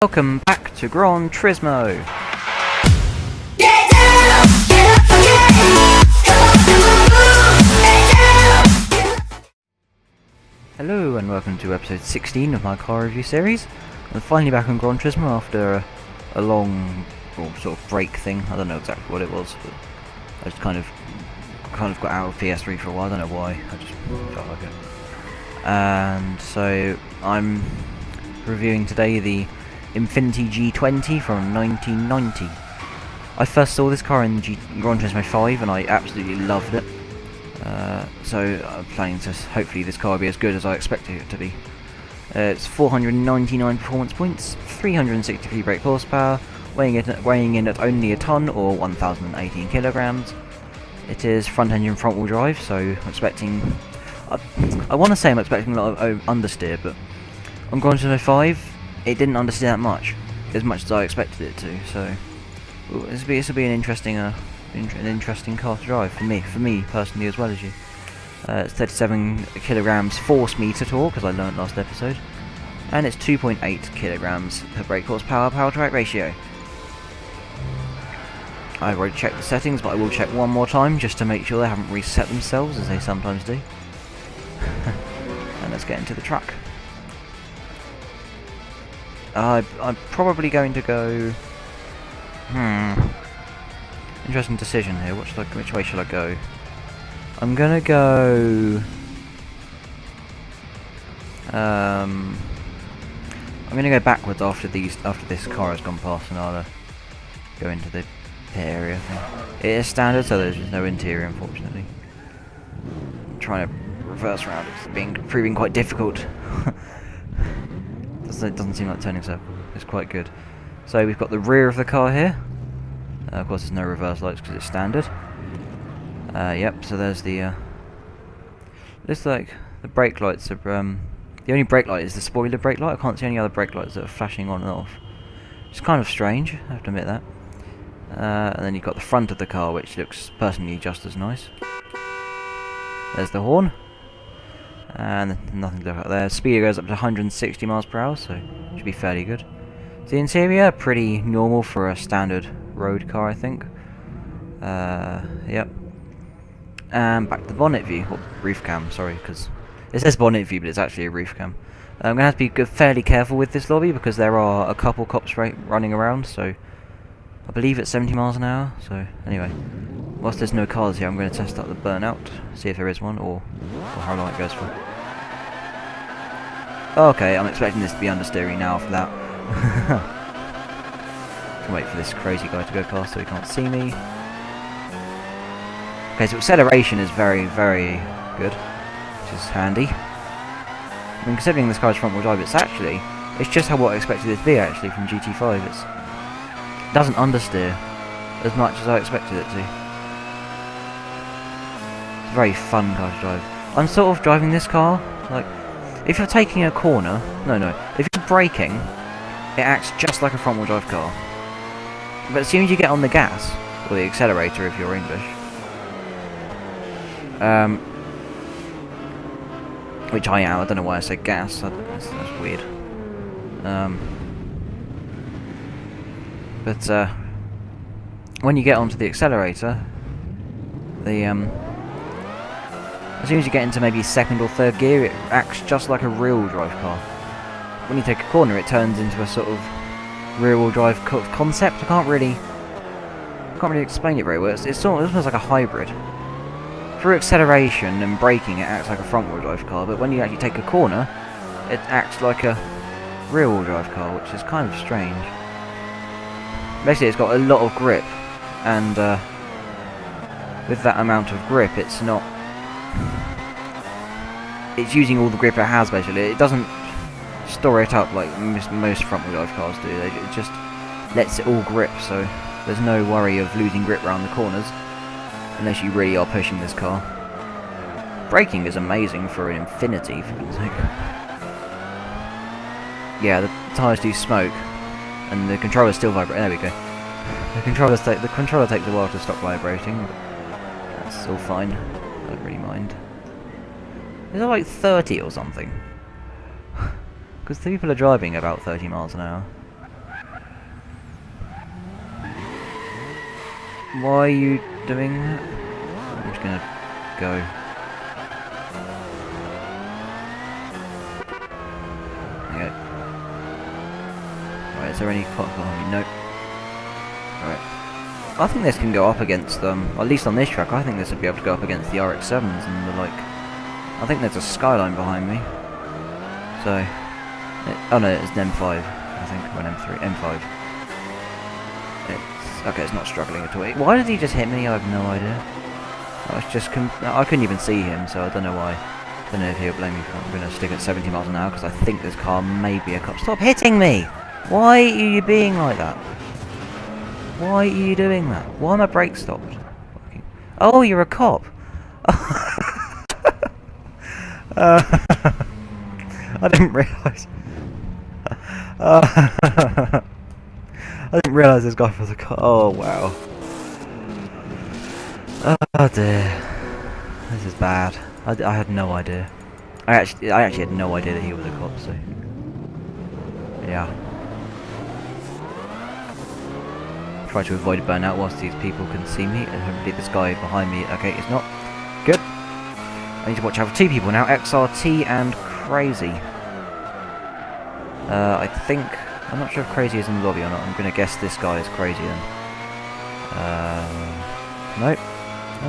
Welcome back to Gran Turismo. Hello and welcome to episode 16 of my car review series. I'm finally back on Gran Turismo after a long sort of break thing. I don't know exactly what it was, but I just kind of got out of PS3 for a while. I don't know why. I just felt like it. And so I'm reviewing today the Infiniti G20 from 1990. I first saw this car in Gran Turismo 5 and I absolutely loved it. So I'm planning to, hopefully this car will be as good as I expected it to be. It's 499 performance points, 363 brake horsepower, weighing in at only a tonne or 1,018 kilograms. It is front engine front wheel drive, so I'm expecting, I want to say I'm expecting a lot of understeer, but on Gran Turismo 5 it didn't understeer that much as I expected it to. So this will be an interesting car to drive for me personally, as well as you. It's 37 kilograms force meter torque, as I learnt last episode, and it's 2.8 kilograms per brake horsepower power to weight ratio. I've already checked the settings, but I will check one more time just to make sure they haven't reset themselves, as they sometimes do. And let's get into the track. I'm probably going to go. Interesting decision here. Which way should I go? I'm gonna go. I'm gonna go backwards after this car has gone past, and I'll go into the pit area thing. It is standard, so there's just no interior, unfortunately. I'm trying to reverse around. It's proving quite difficult. It doesn't seem like turning circle. It's quite good. So we've got the rear of the car here. Of course, there's no reverse lights because it's standard. Yep. So there's the. Looks like the brake lights are. The only brake light is the spoiler brake light. I can't see any other brake lights that are flashing on and off. It's kind of strange, I have to admit that. And then you've got the front of the car, which looks personally just as nice. There's the horn. And nothing to look at there. Speed goes up to 160 miles per hour, so should be fairly good. The interior, pretty normal for a standard road car, I think. Yep. And back to the bonnet view, or roof cam, sorry, because it says bonnet view, but it's actually a roof cam. I'm going to have to be fairly careful with this lobby, because there are a couple cops running around, so I believe it's 70 miles an hour, so anyway. Whilst there's no cars here, I'm going to test out the burnout, see if there is one, or how long it goes for. Okay, I'm expecting this to be understeering now for that. Can wait for this crazy guy to go past so he can't see me. Okay, so acceleration is very, very good, which is handy. I mean, considering this car's front wheel drive, it's just how what I expected it to be actually from GT5. It doesn't understeer as much as I expected it to. It's a very fun car to drive. I'm sort of driving this car like, if you're taking a corner, if you're braking, it acts just like a front wheel drive car. But as soon as you get on the gas, or the accelerator if you're English, which I am, I don't know why I said gas, that's weird. But when you get onto the accelerator, as soon as you get into maybe second or third gear, it acts just like a rear-wheel drive car. When you take a corner, it turns into a sort of rear-wheel drive concept. I can't really explain it very well. It's almost like a hybrid. Through acceleration and braking, it acts like a front-wheel drive car, but when you actually take a corner, it acts like a rear-wheel drive car, which is kind of strange. Basically, it's got a lot of grip, and with that amount of grip, it's using all the grip it has, basically. It doesn't store it up like most front-wheel drive cars do. It just lets it all grip, so there's no worry of losing grip around the corners, unless you really are pushing this car. Braking is amazing for an Infiniti, for goodness sake. Yeah, the tyres do smoke, and the controller still vibrate. There we go. The controller takes a while to stop vibrating, but that's all fine. I don't really mind. Is it like 30 or something? Because the people are driving about 30 miles an hour. Why are you doing that? I'm just gonna go. Okay. Right, is there any clock behind me? Nope. Alright. I think this can go up against at least on this track, I think this would be able to go up against the RX-7s and the like. I think there's a Skyline behind me. So, oh no, it's an M5, I think, or an M3, M5. Okay, it's not struggling at all. Why did he just hit me? I have no idea. I was just I couldn't even see him, so I don't know why. I don't know if he'll blame me for it. I'm going to stick at 70 miles an hour because I think this car may be a cop. Stop hitting me! Why are you being like that? Why are you doing that? Why are my brakes stopped? Oh, you're a cop! I didn't realise. I didn't realise this guy was a cop. Oh wow. Oh dear. This is bad. I had no idea. I actually had no idea that he was a cop. So yeah. Try to avoid burnout whilst these people can see me. And hopefully this guy behind me. Okay, it's not good. I need to watch out for two people now. XRT and Crazy. I think. I'm not sure if Crazy is in the lobby or not. I'm going to guess this guy is Crazy then. Nope.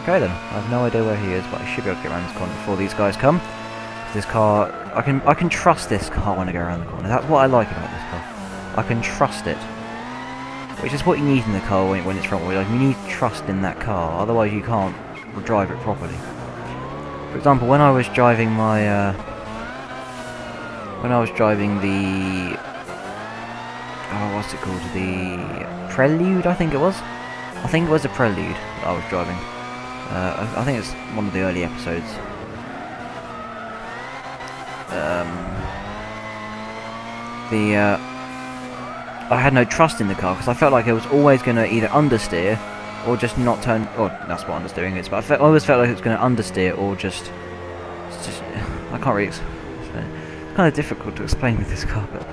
Okay then. I have no idea where he is, but I should be able to get around this corner before these guys come. This car, I can trust this car when I go around the corner. That's what I like about this car. I can trust it. Which is what you need in the car when it's front wheel. Like, you need trust in that car, otherwise you can't drive it properly. For example, when I was driving my, the, oh, what's it called? The Prelude, I think it was. I think it was a Prelude that I was driving. I think it's one of the early episodes. I had no trust in the car because I felt like it was always going to either understeer or just not turn. Or that's what understeering is. But I always felt like it was going to understeer or just I can't really. It's kind of difficult to explain with this car, but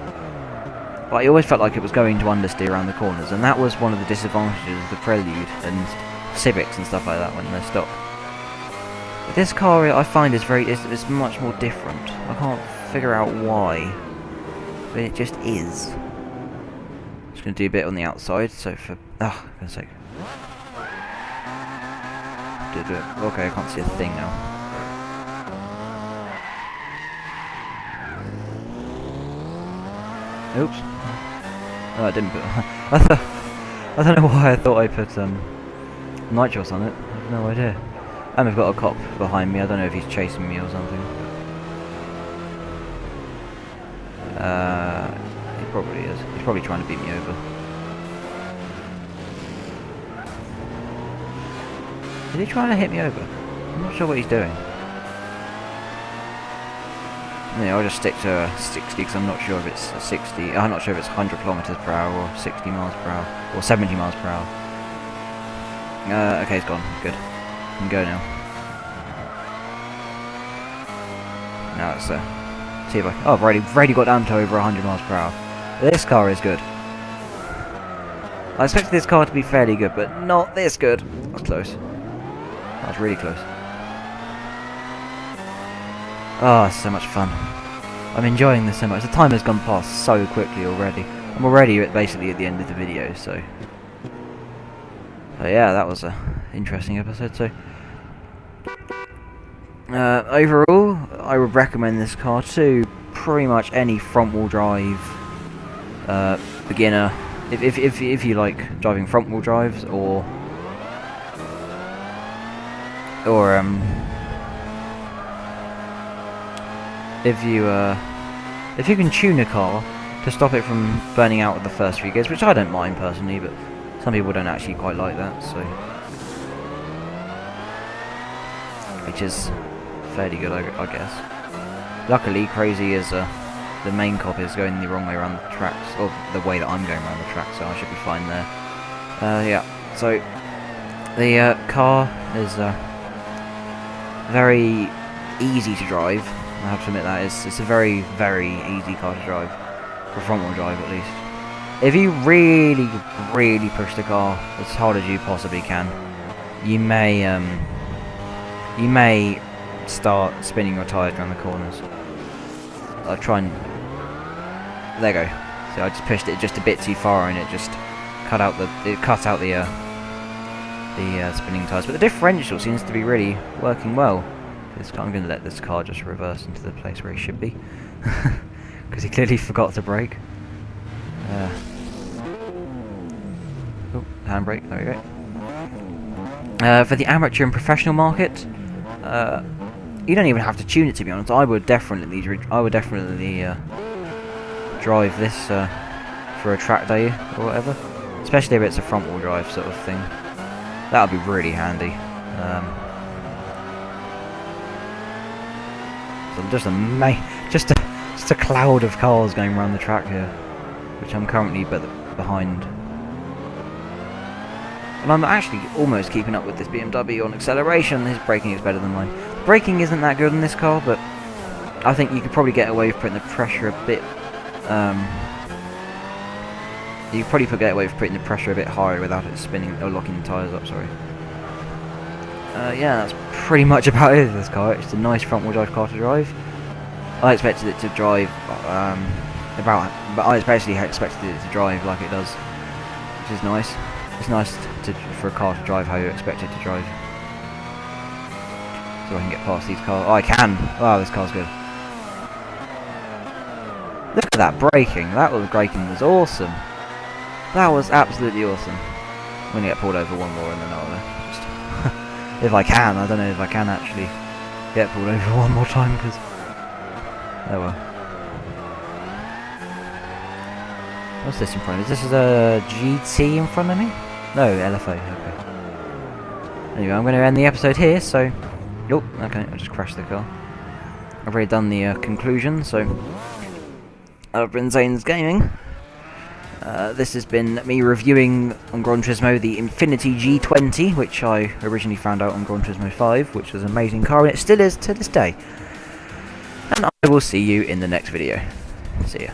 I always felt like it was going to understeer around the corners, and that was one of the disadvantages of the Prelude and Civics and stuff like that when they're stock. But this car, I find, is it's much more different. I can't figure out why, but it just is. Just going to do a bit on the outside, so for for goodness sake. Okay, I can't see a thing now. Oops. Oh, I didn't put. I don't know why I thought I put nitros on it. I have no idea. And we've got a cop behind me. I don't know if he's chasing me or something. He probably is. He's probably trying to beat me over. Is he trying to hit me over? I'm not sure what he's doing. Yeah, I'll just stick to 60 because I'm not sure if it's 60. I'm not sure if it's 100 kilometers per hour or 60 miles per hour or 70 miles per hour. Okay, it's gone. Good. I can go now. Now let's see if I. Oh, I've already got down to over 100 miles per hour. This car is good. I expected this car to be fairly good, but not this good. That's close. That's really close. Oh, so much fun. I'm enjoying this so much. The time has gone past so quickly already. I'm already basically at the end of the video, so yeah, that was a interesting episode. So overall, I would recommend this car to pretty much any front-wheel drive beginner. If you like driving front-wheel drives or if you can tune a car to stop it from burning out with the first few gears, which I don't mind personally, but some people don't actually quite like that, so which is fairly good, I guess. Luckily, Crazy is the main cop is going the wrong way around the tracks, or the way that I'm going around the track, so I should be fine there. Yeah, so the car is very easy to drive. I have to admit that it's a very, very easy car to drive, for front-wheel drive at least. if you really, really push the car as hard as you possibly can, you may start spinning your tyres around the corners. I'll try and... There you go. So I just pushed it just a bit too far and it just cut out the spinning tyres. But the differential seems to be really working well. I'm going to let this car just reverse into the place where it should be. Because he clearly forgot to brake. Oh, handbrake, there we go. For the amateur and professional market, you don't even have to tune it, to be honest. I would definitely drive this for a track day or whatever, especially if it's a front wheel drive sort of thing. That would be really handy. So just a cloud of cars going around the track here, which I'm currently behind. And I'm actually almost keeping up with this BMW on acceleration. His braking is better than mine. Braking isn't that good in this car, but I think you could probably get away with putting the pressure a bit... you could probably get away with putting the pressure a bit higher without it spinning or locking the tyres up, sorry. Yeah, that's pretty much about it with this car. It's a nice front wheel drive car to drive. I expected it to drive but I especially expected it to drive like it does, which is nice. It's nice for a car to drive how you expect it to drive. So I can get past these cars. Oh, I can! Wow, this car's good. Look at that braking. Braking was awesome. That was absolutely awesome. I'm going to get pulled over one more and then I'll just... if I can. I don't know if I can actually get pulled over one more time because... Oh well. What's this in front of me? Is this a GT in front of me? No, LFO, okay. Anyway, I'm going to end the episode here, so... Oh, okay, I just crashed the car. I've already done the conclusion, so... I've been XeinsGaming. This has been me reviewing on Gran Turismo the Infiniti G20, which I originally found out on Gran Turismo 5, which was an amazing car, and it still is to this day. And I will see you in the next video. See ya.